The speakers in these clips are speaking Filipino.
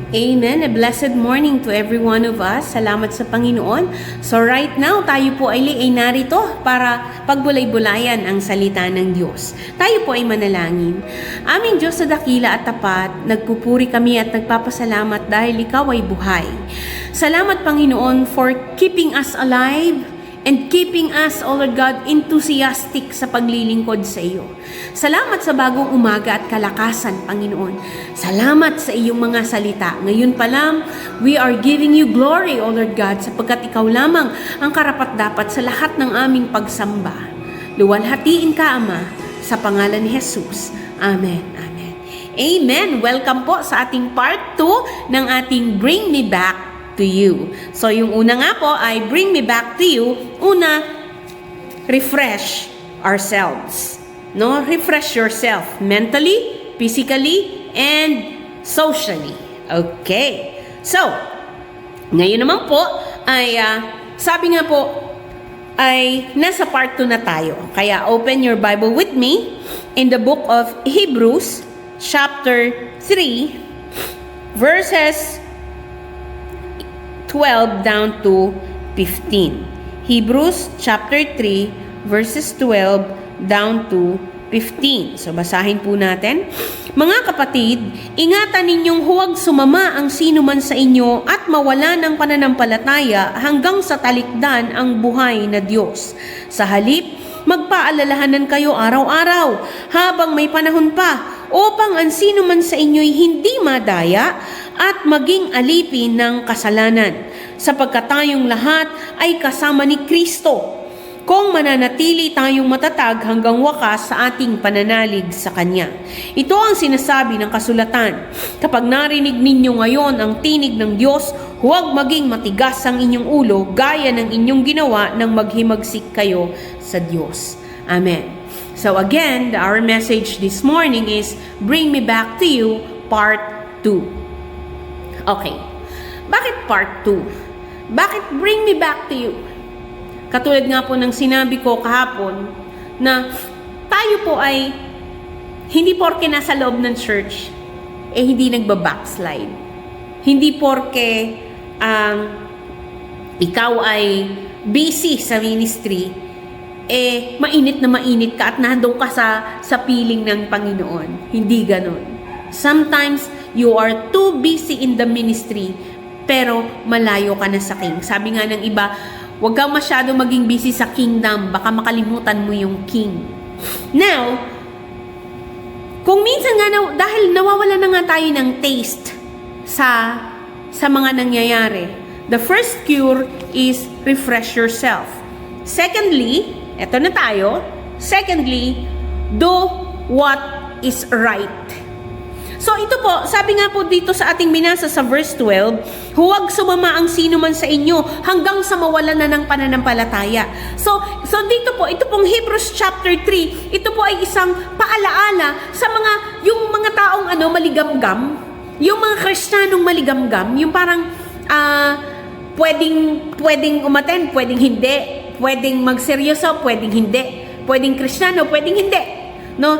Amen. A blessed morning to every one of us. Salamat sa Panginoon. So right now, tayo po ay narito para pagbulay-bulayan ang salita ng Diyos. Tayo po ay manalangin. Aming Diyos sa dakila at tapat, nagpupuri kami at nagpapasalamat dahil Ikaw ay buhay. Salamat Panginoon for keeping us alive and keeping us, O Lord God, enthusiastic sa paglilingkod sa iyo. Salamat sa bagong umaga at kalakasan, Panginoon. Salamat sa iyong mga salita. Ngayon pa lang, we are giving you glory, O Lord God, sapagkat ikaw lamang ang karapat-dapat sa lahat ng aming pagsamba. Luwalhatiin ka, Ama, sa pangalan ni Jesus. Amen. Amen. Amen. Welcome po sa ating part 2 ng ating Bring Me Back to You. So, yung una nga po ay Bring Me Back to You. Una, refresh ourselves. No? Refresh yourself mentally, physically, and socially. Okay. So, ngayon naman po ay sabi nga po ay nasa part 2 na tayo. Kaya open your Bible with me in the book of Hebrews chapter 3 verses 12 down to 15. Hebrews chapter 3 verses 12 down to 15. So basahin po natin. Mga kapatid, ingatan ninyong huwag sumama ang sino man sa inyo at mawala ng pananampalataya hanggang sa talikdan ang buhay na Diyos. Sa halip, magpaalalahanan kayo araw-araw habang may panahon pa upang ang sino man sa inyo'y hindi madaya at maging alipin ng kasalanan, sapagkat tayong lahat ay kasama ni Kristo kung mananatili tayong matatag hanggang wakas sa ating pananalig sa Kanya. Ito ang sinasabi ng kasulatan, kapag narinig ninyo ngayon ang tinig ng Diyos, huwag maging matigas ang inyong ulo gaya ng inyong ginawa nang maghimagsik kayo sa Diyos. Amen. So again, our message this morning is Bring Me Back to You, Part 2. Okay. Bakit Part 2? Bakit Bring Me Back to You? Katulad nga po ng sinabi ko kahapon na tayo po ay hindi porke nasa loob ng church, hindi nagbabackslide. Hindi porke ikaw ay busy sa ministry, mainit na mainit ka at nandun ka sa piling ng Panginoon. Hindi ganun. Sometimes, you are too busy in the ministry, pero malayo ka na sa King. Sabi nga ng iba, huwag kang masyado maging busy sa kingdom, baka makalimutan mo yung King. Now, kung minsan nga, dahil nawawala na nga tayo ng taste sa mga nangyayari, the first cure is refresh yourself. Secondly, eto na tayo. Secondly, do what is right. So ito po, sabi nga po dito sa ating binasa sa verse 12, huwag sumama ang sino man sa inyo hanggang sa mawala na ng pananampalataya. So dito po, ito pong Hebrews chapter 3, ito po ay isang paalaala sa yung mga taong maligamgam, yung mga Kristiyanong maligamgam, yung parang pwedeng umattend, pwedeng hindi, pwedeng magseryoso, pwedeng hindi, pwedeng Kristiyano, pwedeng hindi. No,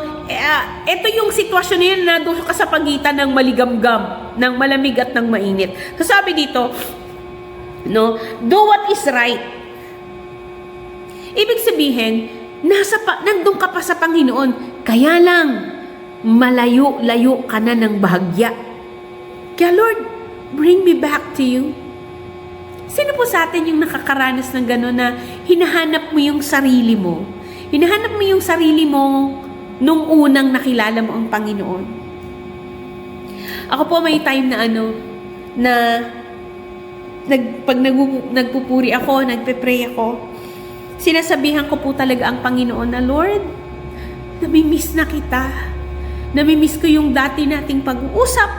ito yung sitwasyon niya na doon ka sa pagitan ng maligamgam, ng malamig at ng mainit. So sabi dito, no, do what is right. Ibig sabihin, nandun ka pa sa Panginoon, kaya lang malayo-layo ka na ng bahagya. Kaya Lord, bring me back to you. Sino po sa atin yung nakakaranas ng gano'n na hinahanap mo yung sarili mo? Hinahanap mo yung sarili mo nung unang nakilala mo ang Panginoon. Ako po may time na pag nagpupuri ako, nagpe-pray ako, sinasabihan ko po talaga ang Panginoon na, Lord, namimiss na kita. Namimiss ko yung dati nating pag-uusap.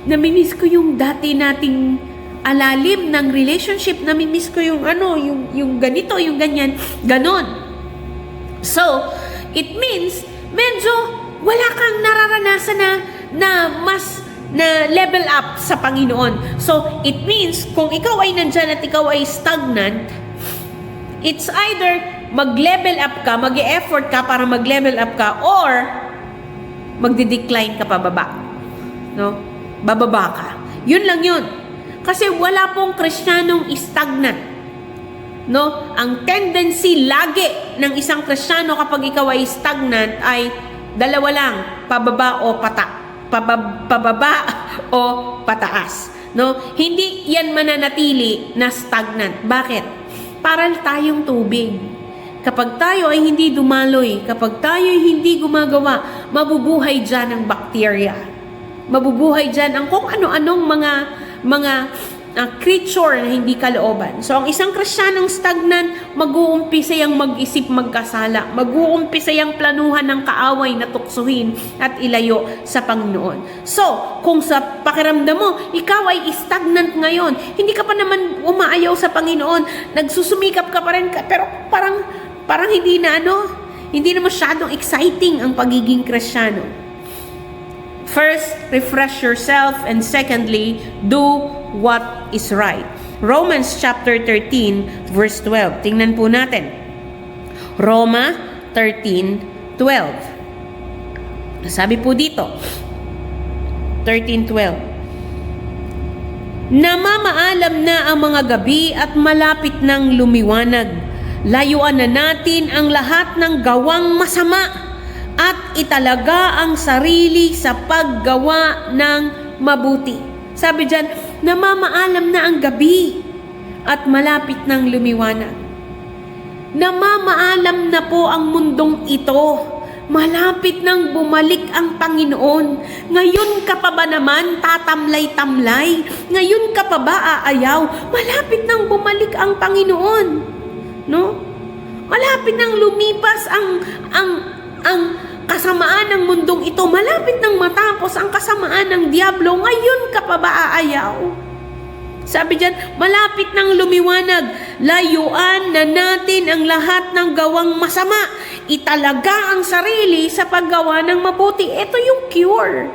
Namimiss ko yung dati nating alalim ng relationship. Namimiss ko yung yung ganito, yung ganyan, ganon. So, it means medyo wala kang nararanasan na mas na level up sa Panginoon. So, it means kung ikaw ay nandyan at ikaw ay stagnant, it's either mag-level up ka, mag-e-effort ka para mag-level up ka, or magdi-decline ka pababa. No? Bababa ka. Yun lang yun. Kasi wala pong Kristiyanong stagnant. No? Ang tendency lagi ng isang Kristiyano kapag ikaw ay stagnant ay dalawa lang, pababa o pababa o pataas. No? Hindi yan mananatili na stagnant. Bakit? Parang tayong tubig. Kapag tayo ay hindi dumaloy, kapag tayo ay hindi gumagawa, mabubuhay dyan ang bakterya. Mabubuhay dyan ang kung ano-anong mga creature na hindi kalooban. So, ang isang Kristiyanong stagnant, mag-uumpisa yang mag-isip magkasala. Mag-uumpisa yang planuhan ng kaaway na tuksuhin at ilayo sa Panginoon. So, kung sa pakiramdam mo, ikaw ay stagnant ngayon, hindi ka pa naman umaayaw sa Panginoon, nagsusumikap ka pa rin, pero parang hindi na masyadong exciting ang pagiging Kristiyano. First, refresh yourself, and secondly, do what is right. Romans chapter 13, verse 12. Tingnan po natin. Roma 13:12. Sabi po dito, 13:12. Namamaalam na ang mga gabi at malapit nang lumiwanag. Layuan na natin ang lahat ng gawang masama at italaga ang sarili sa paggawa ng mabuti. Sabi dyan, namamaalam na ang gabi at malapit nang lumiwanag. Namamaalam na po ang mundong ito. Malapit nang bumalik ang Panginoon. Ngayon ka pa ba naman tatamlay-tamlay? Ngayon ka pa ba aayaw? Malapit nang bumalik ang Panginoon. No? Malapit nang lumipas ang kasamaan ng mundong ito. Malapit nang matapos ang kasamaan ng Diablo. Ngayon ka pa ba aayaw? Sabi dyan, malapit nang lumiwanag. Layuan na natin ang lahat ng gawang masama. Italaga ang sarili sa paggawa ng mabuti. Ito yung cure.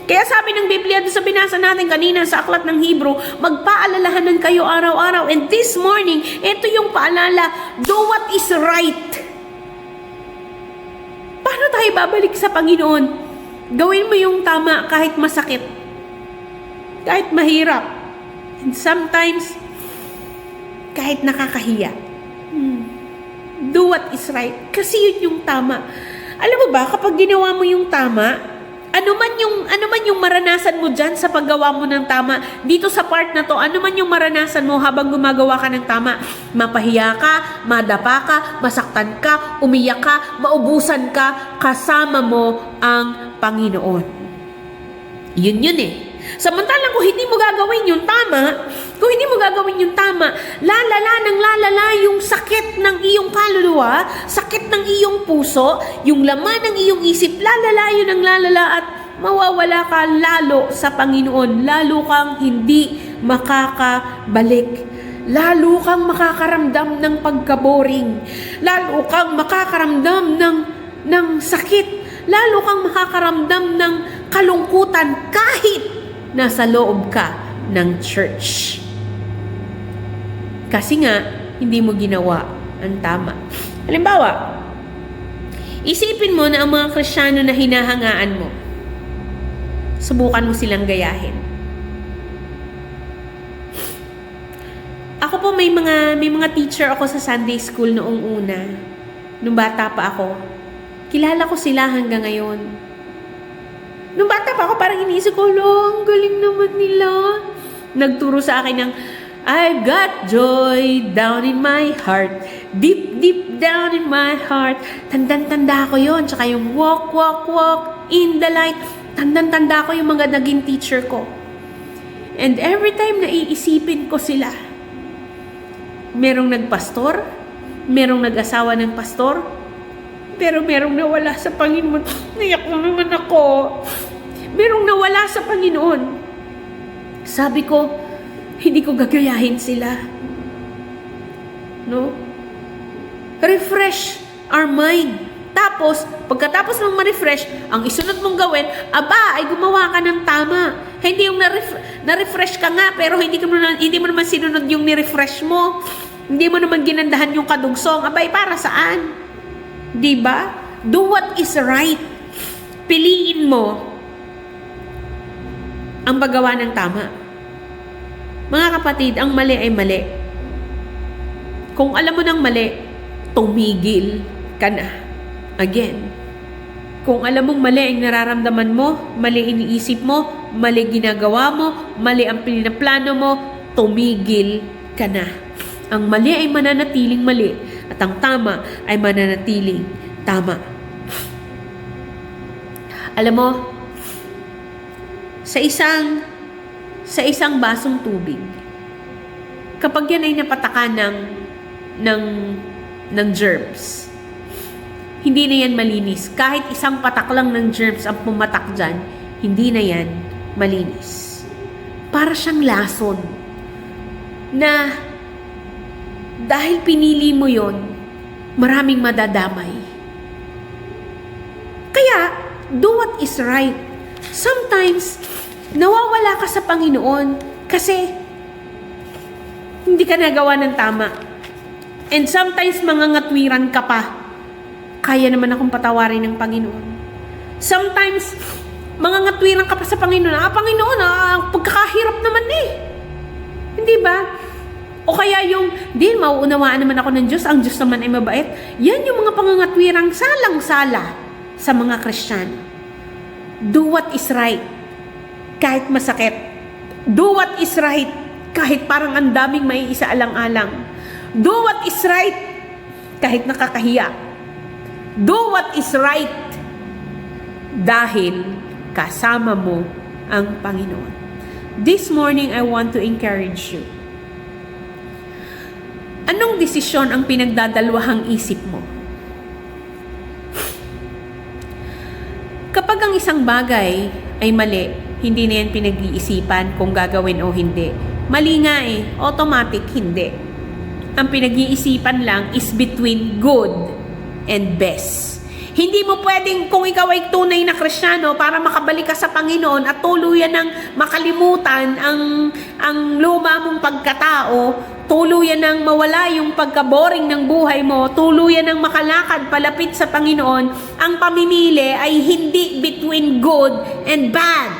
Kaya sabi ng Biblia, sa binasa natin kanina sa aklat ng Hebrew, magpaalalahanan kayo araw-araw. And this morning, ito yung paalala, do what is right. Paano tayo babalik sa Panginoon? Gawin mo yung tama kahit masakit. Kahit mahirap. And sometimes, kahit nakakahiya. Do what is right. Kasi yun yung tama. Alam mo ba, kapag ginawa mo yung tama, ano man yung maranasan mo dyan sa paggawa mo ng tama, dito sa part na to, ano man yung maranasan mo habang gumagawa ka ng tama, mapahiya ka, madapa ka, masaktan ka, umiyak ka, maubusan ka, kasama mo ang Panginoon. Yun eh. Samantalang kung hindi mo gagawin yung tama, lalala yung sakit ng iyong kaluluwa, sakit ng iyong puso, yung laman ng iyong isip, lalala at mawawala ka lalo sa Panginoon, lalo kang hindi makakabalik. Lalo kang makakaramdam ng pagkaboring, lalo kang makakaramdam ng sakit, lalo kang makakaramdam ng kalungkutan kahit nasa loob ka ng church. Kasi nga, hindi mo ginawa ang tama. Halimbawa, isipin mo na ang mga Kristiyano na hinahangaan mo, subukan mo silang gayahin. Ako po, may mga teacher ako sa Sunday school noong una. Nung bata pa ako. Kilala ko sila hanggang ngayon. Nung bata pa ako, parang iniisip ko, ang galing naman nila. Nagturo sa akin ng, I've got joy down in my heart, deep, deep down in my heart. Tandang-tanda ko yon. Tsaka yung walk, walk, walk in the light. Tandang-tanda ko yung mga naging teacher ko. And every time na iisipin ko sila, merong nagpastor, merong nag-asawa ng pastor, pero merong nawala sa Panginoon. Nayak mo naman ako. Merong nawala sa Panginoon. Sabi ko, hindi ko gagayahin sila. No? Refresh our mind. Tapos, pagkatapos mong ma-refresh, ang isunod mong gawin, ay gumawa ka ng tama. Hindi yung na-refresh ka nga, pero hindi mo naman sinunod yung ni-refresh mo. Hindi mo naman ginandahan yung kadugsong. Para saan? Diba? Do what is right. Piliin mo ang paggawa ng tama. Mga kapatid, ang mali ay mali. Kung alam mo ng mali, tumigil ka na. Again, kung alam mong mali ang nararamdaman mo, mali iniisip mo, mali ginagawa mo, mali ang pinaplano mo, tumigil ka na. Ang mali ay mananatiling mali at ang tama ay mananatiling tama. Alam mo, sa isang basong tubig, kapag yan ay napatakan ng germs, hindi na yan malinis. Kahit isang patak lang ng germs ang pumatak dyan, hindi na yan malinis. Para siyang lason na dahil pinili mo yon, maraming madadamay. Kaya, do what is right. Sometimes, nawawala ka sa Panginoon kasi hindi ka nagawa ng tama. And sometimes, mangangatwiran ka pa. Kaya naman akong patawarin ng Panginoon. Sometimes, mangangatwiran ka pa sa Panginoon. Panginoon, pagkakahirap naman eh. Hindi ba? O kaya yung, mauunawaan naman ako ng Diyos, ang Diyos naman ay mabait. Yan yung mga pangangatwirang salang-sala sa mga Kristiyano. Do what is right, kahit masakit. Do what is right, kahit parang ang daming may isaalang-alang. Do what is right, kahit nakakahiya. Do what is right, dahil kasama mo ang Panginoon. This morning, I want to encourage you. Anong desisyon ang pinagdadalawahang isip mo? Kapag ang isang bagay ay mali, hindi na yan pinag-iisipan kung gagawin o hindi. Mali nga eh, automatic hindi. Ang pinag-iisipan lang is between good and best. Hindi mo pwedeng, kung ikaw ay tunay na Kristiyano, para makabalik ka sa Panginoon at tuluyan ng makalimutan ang luma mong pagkatao, tuluyan ng mawala yung pagka-boring ng buhay mo, tuluyan ng makalakad palapit sa Panginoon, ang pamimili ay hindi between good and bad.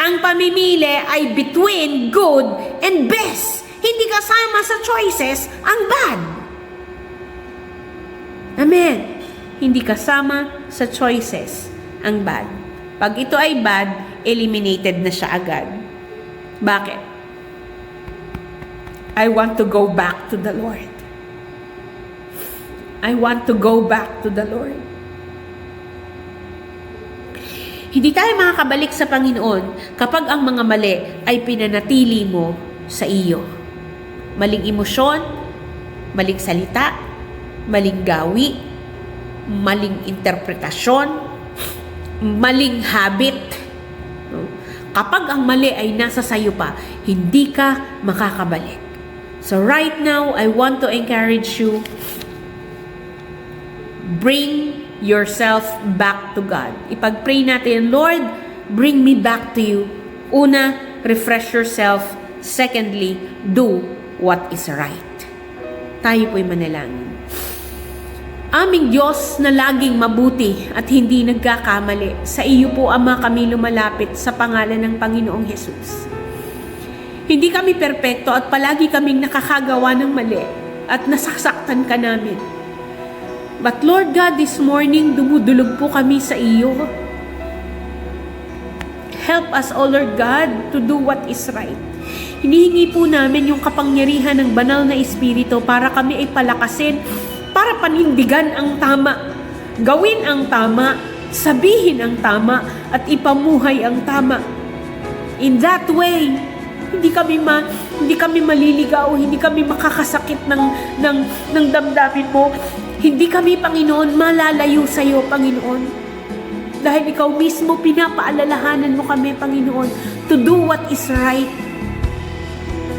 Ang pamimili ay between good and best. Hindi kasama sa choices ang bad. Amen. Hindi kasama sa choices ang bad. Pag ito ay bad, eliminated na siya agad. Bakit? I want to go back to the Lord. I want to go back to the Lord. Hindi tayo makakabalik sa Panginoon kapag ang mga mali ay pinanatili mo sa iyo. Maling emosyon, maling salita, maling gawi, maling interpretasyon, maling habit. Kapag ang mali ay nasa sayo pa, hindi ka makakabalik. So right now, I want to encourage you, bring yourself back to God. Ipag-pray natin, Lord, bring me back to you. Una, refresh yourself. Secondly, do what is right. Tayo po'y manalangin. Aming Diyos na laging mabuti at hindi nagkakamali, sa iyo po, Ama, kami lumalapit sa pangalan ng Panginoong Hesus. Hindi kami perpekto at palagi kaming nakakagawa ng mali at nasasaktan ka namin. But Lord God, this morning, dumudulog po kami sa iyo. Help us, O Lord God, to do what is right. Hinihingi po namin yung kapangyarihan ng banal na Espiritu para kami ay palakasin, para panindigan ang tama, gawin ang tama, sabihin ang tama, at ipamuhay ang tama. In that way, hindi kami maliligaw, hindi kami makakasakit ng damdamin mo. Hindi kami, Panginoon, malalayo sa iyo, Panginoon. Dahil ikaw mismo pinapaalalahanan mo kami, Panginoon, to do what is right.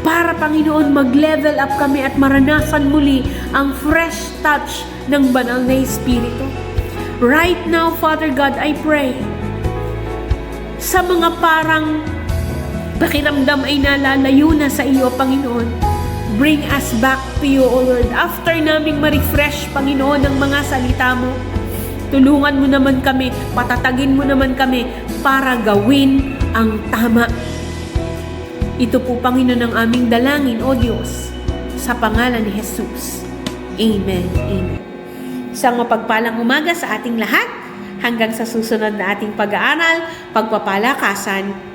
Para, Panginoon, mag-level up kami at maranasan muli ang fresh touch ng banal na Espiritu. Right now, Father God, I pray sa mga parang pakiramdam ay nalalayo na sa iyo, Panginoon. Bring us back to you, O Lord. After naming ma-refresh, Panginoon, ng mga salita mo, tulungan mo naman kami, patatagin mo naman kami para gawin ang tama. Ito po, Panginoon, ang aming dalangin, O Diyos, sa pangalan ni Jesus. Amen. Amen. Isang mapagpalang umaga sa ating lahat. Hanggang sa susunod na ating pag-aaral, pagpapalakasan,